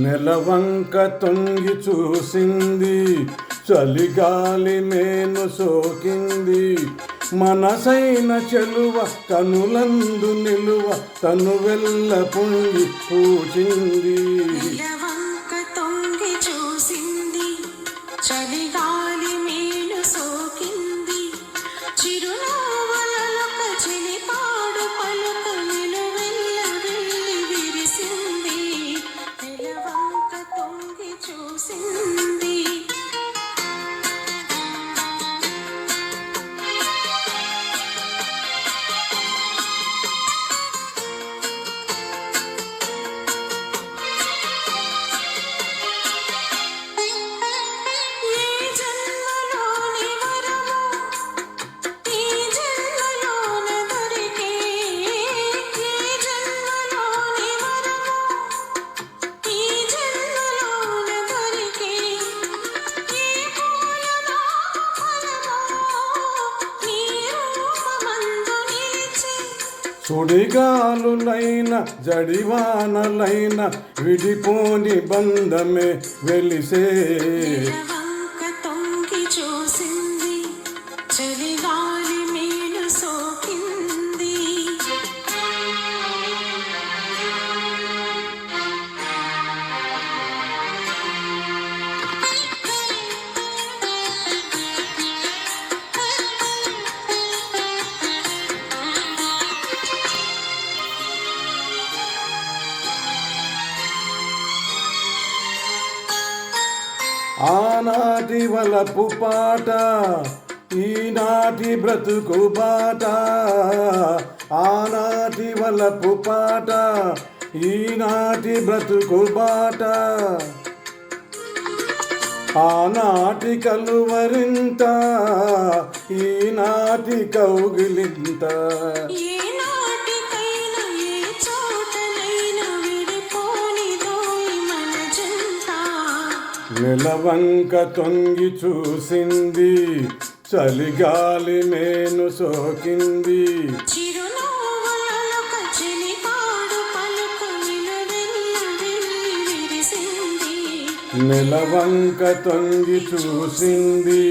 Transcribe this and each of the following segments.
నెలవంక తొంగి చూసింది, చలిగాలి మేను సోకింది. మనసైన చెలువ కనులందు నిలువ, తను వెళ్ళ పొంగి పూచింది. నెలవంక తొంగి చూసింది, చలిగాలి మేను సోకింది. చిరునవ్వులొక చిలిపాడు పలుకు నిలువెల్ల వెళ్ళి విరిసింది. నెలవంక తొంగి చూసింది. సుడిగాలులైన జడివానలైన విడిపోని బంధమే వెలిసే. నెలవంక తొంగి చూసింది, చలిగాలి మేను సోకింది. ఆనాటి వలపు పాట, ఈనాటి బ్రతుకు బాట. ఆనాటి వలపు పాట, ఈనాటి బ్రతుకు బాట. ఆనాటి కలువరింత, ఈనాటి కౌగిలింత. నెలవంక తొంగి చూసింది, చలిగాలి మేను సోకింది. చిరునవ్వులొక చిలిపాడు పలుకు నిలువెల్ల వెళ్ళి విరిసింది. నెలవంక తొంగి చూసింది,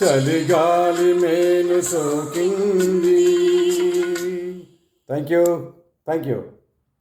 చలిగాలి మేను సోకింది. Thank you.